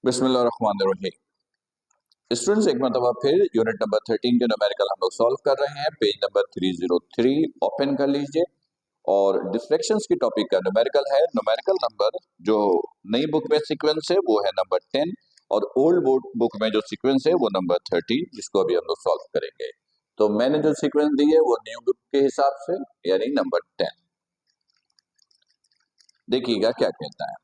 बिस्मिल्लाहिर्रहमानिर्रहीम। स्टूडेंट्स, एक मरतबा फिर यूनिट नंबर 13 के न्यूमेरिकल हम लोग सॉल्व कर रहे हैं। पेज नंबर 303 ओपन कर लीजिए और डिफ्रैक्शंस की टॉपिक का न्यूमेरिकल है। न्यूमेरिकल नंबर जो नई बुक में सीक्वेंस है वो है नंबर 10 और ओल्ड बुक में जो सीक्वेंस है वो नंबर 13, जिसको अभी हम लोग सॉल्व करेंगे। तो मैंने जो सीक्वेंस दी है वो न्यू बुक के हिसाब से यानी नंबर 10। देखिएगा क्या कहता है।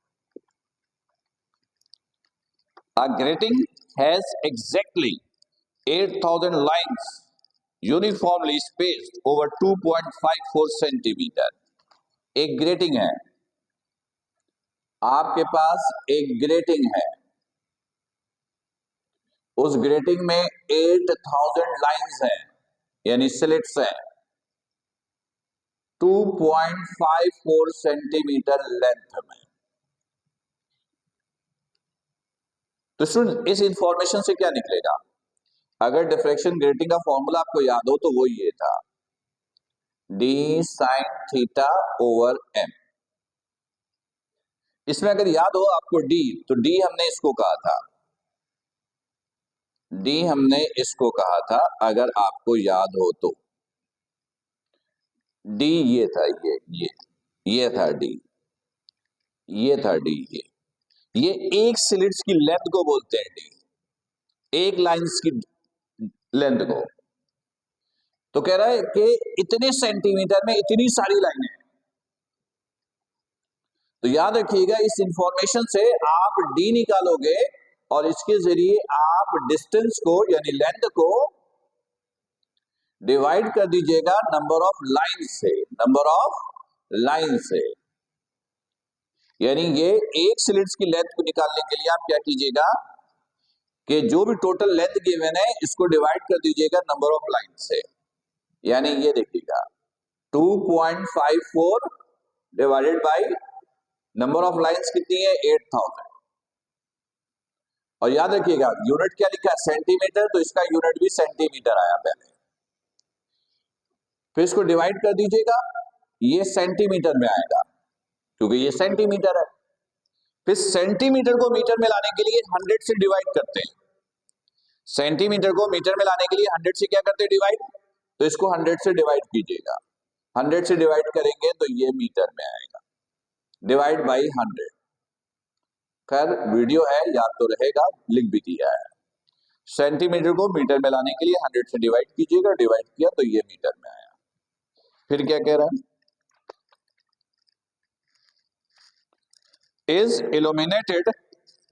A grating has exactly 8,000 lines uniformly spaced over 2.54 centimetre. एक ग्रेटिंग है, आपके पास एक ग्रेटिंग है, उस ग्रेटिंग में 8,000 लाइंस हैं यानी स्लिट्स हैं, 2.54 सेंटीमीटर लेंथ में। तो स्टूडेंट, इस इंफॉर्मेशन से क्या निकलेगा? अगर डिफ्रैक्शन ग्रेटिंग का फॉर्मूला आपको याद हो तो वो ये था, d sine theta over m. इसमें अगर याद हो आपको डी, तो डी हमने इसको कहा था, डी हमने इसको कहा था, अगर आपको याद हो तो डी ये था, ये था डी, ये था डी, ये एक स्लिट्स की लेंथ को बोलते हैं डी, एक लाइंस की लेंथ को। तो कह रहा है कि इतने सेंटीमीटर में इतनी सारी लाइनें हैं। तो याद रखिएगा, इस इंफॉर्मेशन से आप डी निकालोगे और इसके जरिए आप डिस्टेंस को यानी लेंथ को डिवाइड कर दीजिएगा नंबर ऑफ लाइन से, नंबर ऑफ लाइन से। यानी ये एक स्लिट्स की लेंथ को निकालने के लिए आप क्या कीजिएगा कि जो भी टोटल लेंथ गिवन है इसको डिवाइड कर दीजिएगा नंबर ऑफ लाइन से। यानी ये देखिएगा 2.54 divided by number of lines कितनी है, 8,000। और याद रखिएगा यूनिट क्या लिखा है, सेंटीमीटर, तो इसका यूनिट भी सेंटीमीटर आया पहले। फिर इसको डिवाइड कर दीजिएगा, ये सेंटीमीटर में आएगा क्योंकि ये सेंटीमीटर है। फिर सेंटीमीटर को मीटर में लाने के लिए 100 से डिवाइड करते हैं। सेंटीमीटर को मीटर में लाने के लिए 100 से क्या करते हैं, डिवाइड। तो इसको 100 से डिवाइड कीजिएगा, 100 से डिवाइड करेंगे तो ये मीटर में आएगा, डिवाइड बाई 100। खैर वीडियो है, याद तो रहेगा, लिख भी दिया है। सेंटीमीटर को मीटर में लाने के लिए 100 से डिवाइड कीजिएगा, डिवाइड किया तो ये मीटर में आया। फिर क्या कह रहा है, is illuminated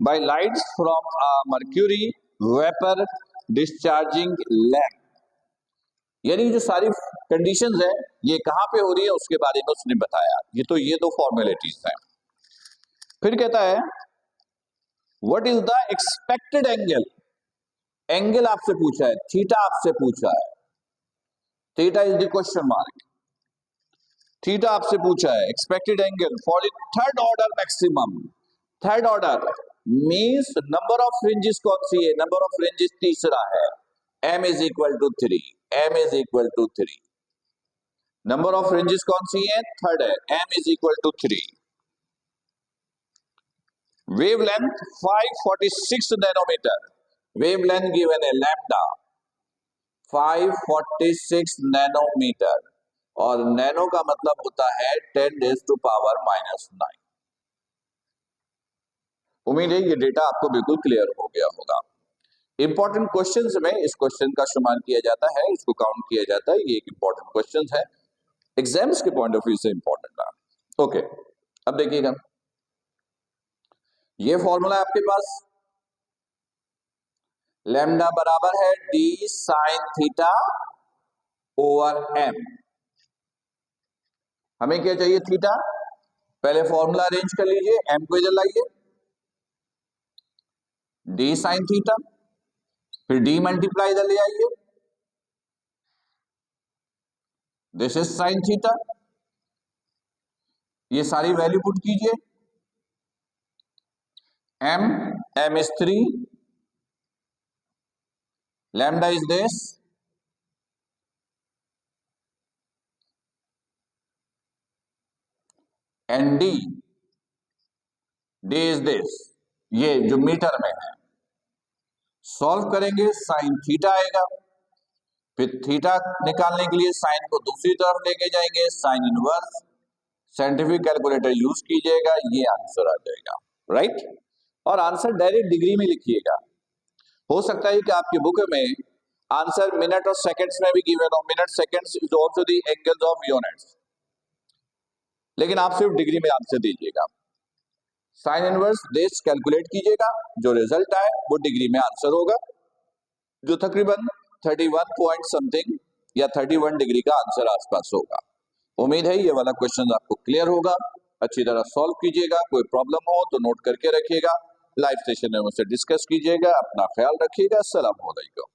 by lights from a mercury vapor discharging lamp। यानी जो सारी कंडीशंस है ये कहां पे हो रही है उसके बारे में उसने बताया। ये दो फॉर्मेलिटीज हैं। फिर कहता है what is the expected angle. Angle आपसे पूछा है, थीटा आपसे पूछा है, theta is the question mark. Theta आपसे पूछा है, expected angle for third order maximum. Third order means number of fringes कौन सी है, नंबर ऑफ फ्रिंजेस तीसरा है, m is equal to 3, m is equal to 3। Number of fringes कौन सी है, थर्ड है, m is equal to 3। Wavelength 546 nanometre, wavelength given है लैम्डा 546 नैनोमीटर, और नैनो का मतलब होता है 10⁻⁻⁹। उम्मीद है ये डेटा आपको बिल्कुल क्लियर हो गया होगा। इंपॉर्टेंट क्वेश्चंस में इस क्वेश्चन का शुमार किया जाता है, इसको काउंट किया जाता है। ये एक इंपॉर्टेंट क्वेश्चन है, एग्जाम्स के पॉइंट ऑफ व्यू से इंपॉर्टेंट है। ओके, अब देखिएगा ये फॉर्मूला आपके पास, लैम्डा बराबर है d sine theta over m. हमें क्या चाहिए, थीटा। पहले फॉर्मूला अरेंज कर लीजिए, एम को इधर लाइए, डी साइन थीटा, फिर डी मल्टीप्लाई इधर ले आइए, दिस इज साइन थीटा। ये सारी वैल्यू पुट कीजिए, m is 3, lambda is this, and d is this, ये जो मीटर में है, सॉल्व करेंगे साइन थीटा आएगा, फिर थीटा निकालने के लिए साइन को दूसरी तरफ लेके जाएंगे, sine inverse, scientific calculator use कीजिएगा, ये आंसर आ जाएगा, राइट। और आंसर डायरेक्ट डिग्री में लिखिएगा। हो सकता है कि आपकी बुक में आंसर मिनट और सेकंड्स में भी गिवन हो, minute seconds is also the angles of units, लेकिन आप सिर्फ डिग्री में आंसर दीजिएगा। साइन इनवर्स डेज कैलकुलेट कीजिएगा, जो रिजल्ट आए वो डिग्री में आंसर होगा, जो तकरीबन 31 पॉइंट समथिंग या 31 डिग्री का आंसर आसपास होगा। उम्मीद है ये वाला क्वेश्चन आपको क्लियर होगा, अच्छी तरह सॉल्व कीजिएगा। कोई प्रॉब्लम हो तो नोट करके रखिएगा, लाइव सेशन में मुझसे डिस्कस कीजिएगा। अपना ख्याल रखिएगा। अस्सलाम वालेकुम।